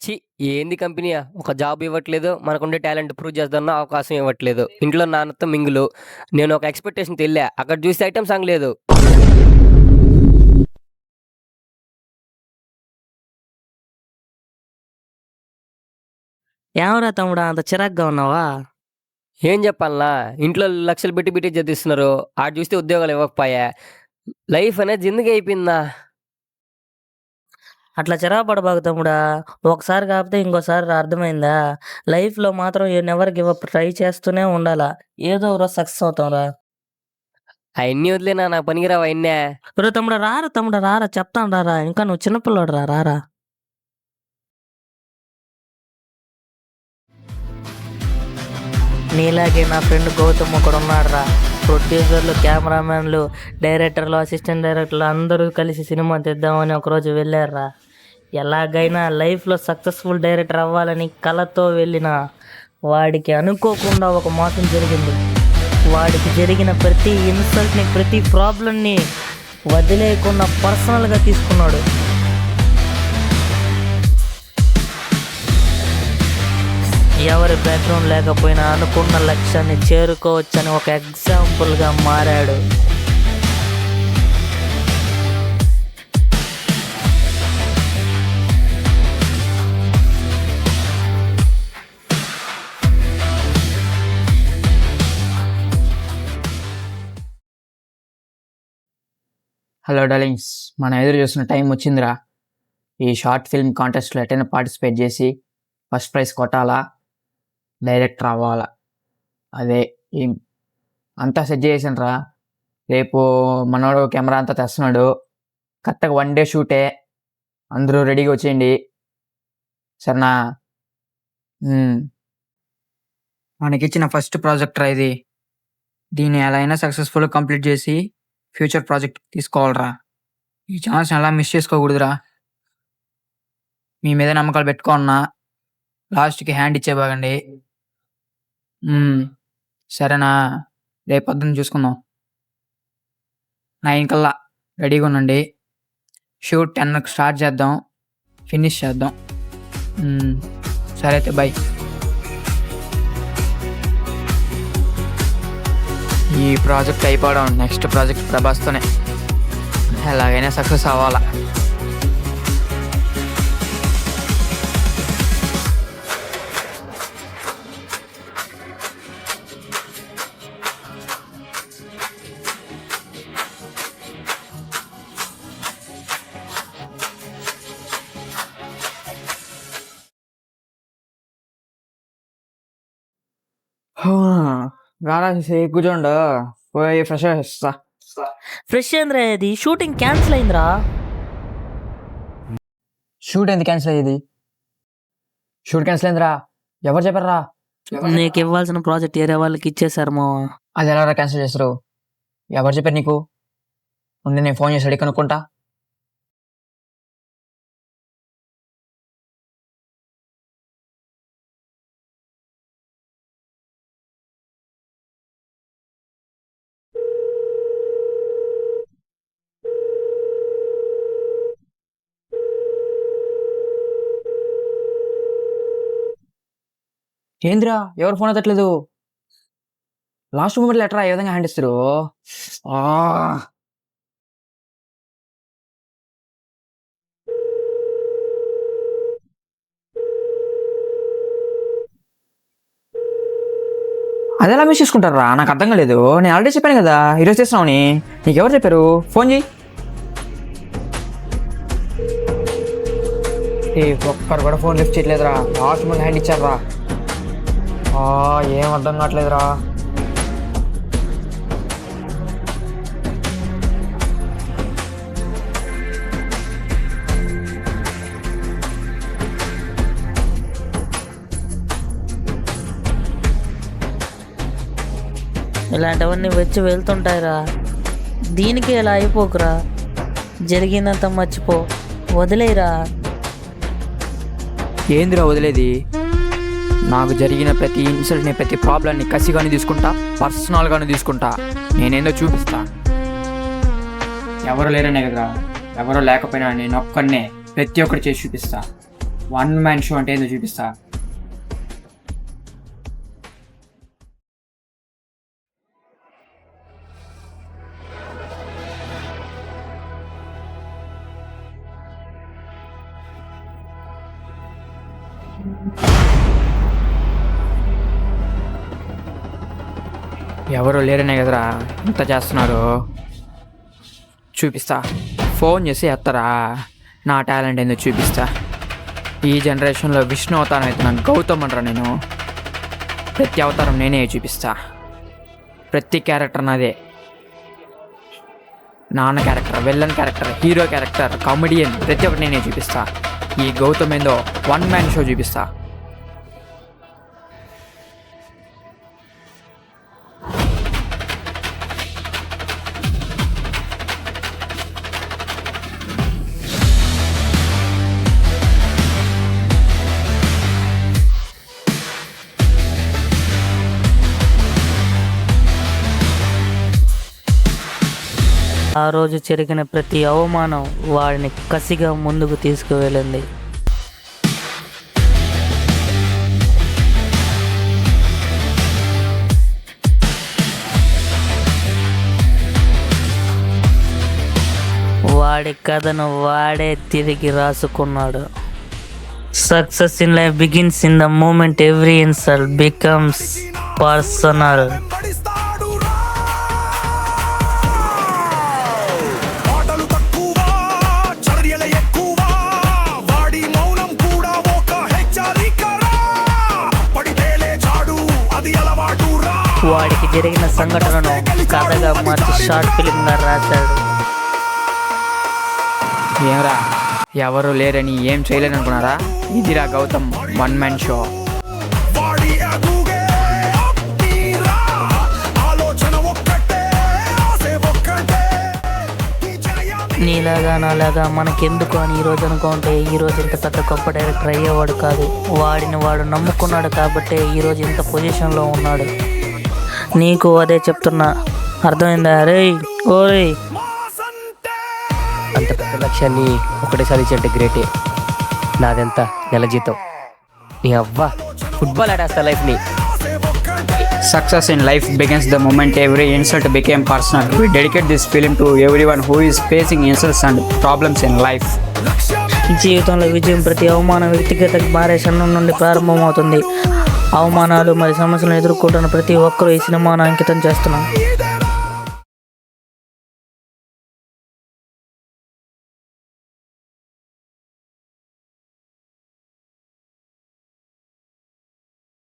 ఛీ! ఏంది కంపెనీయా? ఒక జాబ్ ఇవ్వట్లేదు. మనకుండే టాలెంట్ ప్రూవ్ చేద్దామన్నా అవకాశం ఇవ్వట్లేదు. ఇంట్లో నాన్నతో మింగులు. నేను ఒక ఎక్స్‌పెక్టేషన్‌తో ఎళ్ళా. అక్కడ చూస్తే ఐటెమ్ సాంగ్ లేదు. ఏమరా తమ్ముడా అంత చిరాగ్గా ఉన్నావా? ఏం చెప్పాలనా? ఇంట్లో లక్షలు పెట్టి పెట్టి చదివిస్తున్నారు. ఆడ చూస్తే ఉద్యోగాలు ఇవ్వకపోయా. లైఫ్ అనేది జిందగీ అయిపోయిందా? అట్లా చిరాకు పడబాకు తమ్ముడా. ఒకసారి కాకపోతే ఇంకోసారి అర్థమైందా? లైఫ్‌లో మాత్రం you never give up try చేస్తూనే ఉండాలా. ఏదో ఒక రోజు సక్సెస్ అవుతాంరా. అయన్నీ వదిలేనా నాకు పనికిరావు అయన్నీ. ఒరేయ్ తమ్ముడా రారా తమ్ముడా రారా చెప్తాను రారా. ఇంకా నువ్వు చిన్న పిల్లోడురా రారా. నీలాగే నా ఫ్రెండ్ గౌతమ్ ఒకడున్నాడురా. ప్రొడ్యూసర్లు, కెమెరామెన్లు, డైరెక్టర్లు, అసిస్టెంట్ డైరెక్టర్లు అందరూ కలిసి సినిమా తీద్దామని ఒకరోజు వెళ్ళారురా. ఎలాగైనా లైఫ్‌లో సక్సెస్‌ఫుల్ డైరెక్టర్ అవ్వాలని కలతో వెళ్ళిన వాడికి అనుకోకుండా ఒక మోసం జరిగింది. వాడికి జరిగిన ప్రతి ఇన్సల్ట్‌ని, ప్రతి ప్రాబ్లమ్‌ని వదిలేయకుండా పర్సనల్‌గా తీసుకున్నాడు. ఎవరి బ్యాక్‌గ్రౌండ్ లేకపోయినా అనుకున్న లక్ష్యాన్ని చేరుకోవచ్చని ఒక ఎగ్జాంపుల్‌గా మారాడు. హలో డార్లింగ్స్, మనం ఎదురు చూస్తున్న టైం వచ్చిందిరా. ఈ షార్ట్ ఫిల్మ్ కాంటెస్ట్లో ఎటైనా పార్టిసిపేట్ చేసి ఫస్ట్ ప్రైజ్ కొట్టాలా, డైరెక్టర్ అవ్వాలా, అదే ఏం అంతా సెట్ చేసాను రా. రేపు మనోడు కెమెరా అంతా తెస్తున్నాడు. కరెక్ట్గా 1 డే షూటే. అందరూ రెడీగా వచ్చేయండి సరేనా? మనకిచ్చిన ఫస్ట్ ప్రాజెక్ట్ రా ఇది. దీన్ని ఎలా అయినా సక్సెస్ఫుల్గా కంప్లీట్ చేసి ఫ్యూచర్ ప్రాజెక్ట్ తీసుకోవాలరా. ఈ ఛాన్స్ ఎలా మిస్ చేసుకోకూడదురా. మీ మీద నమ్మకాలు పెట్టుకోన్నా. లాస్ట్కి హ్యాండ్ ఇచ్చే బాగండి. సరేనా? రేపు పొద్దున్న చూసుకుందాం. 9 కల్లా రెడీగా ఉండండి. షూట్ 10కి స్టార్ట్ చేద్దాం, ఫినిష్ చేద్దాం. సరే అయితే బై. ఈ ప్రాజెక్ట్ అయిపోవడం, నెక్స్ట్ ప్రాజెక్ట్ ప్రభాస్తోనే. ఎలాగైనా సక్సెస్ అవ్వాలా. రారా కూర్చోండు, పోయి ఫ్రెష్ చేస్తా. ఫ్రెష్ ఏంద్రా ఇది? షూటింగ్ క్యాన్సిల్ అయిందిరా. షూట్ ఎందుకు క్యాన్సిల్ అయ్యేది? షూట్ క్యాన్సిల్ అయిందిరా? ఎవరు చెప్పారా? నీకు ఇవ్వాల్సిన ప్రాజెక్ట్ వేరే వాళ్ళకి ఇచ్చేసారు మా. అది ఎలా క్యాన్సిల్ చేస్తారు? ఎవరు చెప్పారు నీకు? ఉండి నేను ఫోన్ చేసి అడిగి కనుక్కుంటా. ఏంద్రా ఎవరు ఫోన్ ఎత్తట్లేదు? లాస్ట్ మూమెంట్లో ఎట్రా ఏ విధంగా హ్యాండ్ ఇస్తారు? అది ఎలా మిస్ చేసుకుంటారా? నాకు అర్థం కాలేదు. నేను ఆల్రెడీ చెప్పాను కదా ఈరోజు చేస్తున్నామని. నీకు ఎవరు చెప్పారు? ఫోన్ చేయి. ఒక్కరు కూడా ఫోన్ లిఫ్ట్ చేయట్లేదురా. లాస్ట్ మూమెంట్ హ్యాండ్ ఇచ్చారా? ఏం అర్థం కావట్లేదురా. ఇలాంటివన్నీ వచ్చి వెళ్తుంటాయిరా. దీనికి ఇలా అయిపోకురా. జరిగిందంతా మర్చిపో, వదిలేయరా. ఏందిరా వదిలేది? నాకు జరిగిన ప్రతి ఇన్సల్ట్ని, ప్రతి ప్రాబ్లమ్ని కసిగానే తీసుకుంటా, పర్సనల్గానే తీసుకుంటా. నేనేందో చూపిస్తా. ఎవరు లేరనే కదరా, ఎవరో లేకపోయినా నేను ఒక్కడనే ప్రతి ఒక్కటి చేసి చూపిస్తా. వన్ మ్యాన్ షో అంటే ఏందో చూపిస్తా. ఎవరు లేరనే కదరా ఇంత చేస్తున్నారు. చూపిస్తా, ఫోన్ చేసి ఎత్తరా, నా టాలెంట్ ఏందో చూపిస్తా. ఈ జనరేషన్లో విష్ణు అవతారం అవుతున్నాను, గౌతమ్ అంటారా నేను. ప్రతి అవతారం నేనే చూపిస్తా, ప్రతి క్యారెక్టర్ నాదే. నాన్న character, villain character, hero character, comedian, ప్రతి ఒక్కటి నేనే చూపిస్తా. ఈ గౌతమ్ ఏందో వన్ మ్యాన్ షో చూపిస్తా. ఆ రోజు జరిగిన ప్రతి అవమానం వాడిని కసిగా ముందుకు తీసుకువెళ్ళింది. వాడి కథను వాడే తిరిగి రాసుకున్నాడు. Success in life begins in the moment every insult becomes personal. వాడికి జరిగిన సంఘటనను కథగా మార్చి షార్ట్ ఫిల్మ్గా రాశాడు. ఏమరా, ఎవరు లేరని ఏం చేయలేని అనుకున్నారా? ఇదిరా గౌతమ్ వన్ మ్యాన్ షో. నీలాగా నాలాగా మనకెందుకు అని ఈరోజు అనుకుంటే ఈరోజు ఇంత పెద్ద గొప్ప డైరెక్టర్ అయ్యేవాడు కాదు. వాడిని వాడు నమ్ముకున్నాడు కాబట్టే ఈరోజు ఇంత పొజిషన్లో ఉన్నాడు. నీకు అదే చెప్తున్నా, అర్థమైందా? రే ఓయ్, అంత పెద్ద లక్ష్యాన్ని ఒకటేసారి ఇచ్చేంటే గ్రేటే. నాదెంత నెల జీతం, నీ అవ్వ ఫుట్బాల్ ఆడేస్తా లైఫ్ని. Success in life begins the moment every insult became personal. We dedicate this film to everyone who is facing insults and problems in life. జీవితంలో విజయం ప్రతి అవమానం వ్యక్తిగత మారే క్షణం నుండి ప్రారంభమవుతుంది. అవమానాలు మరియు సమస్యలను ఎదుర్కొంటున్న ప్రతి ఒక్కరూ ఈ సినిమాను అంకితం చేస్తున్నాం.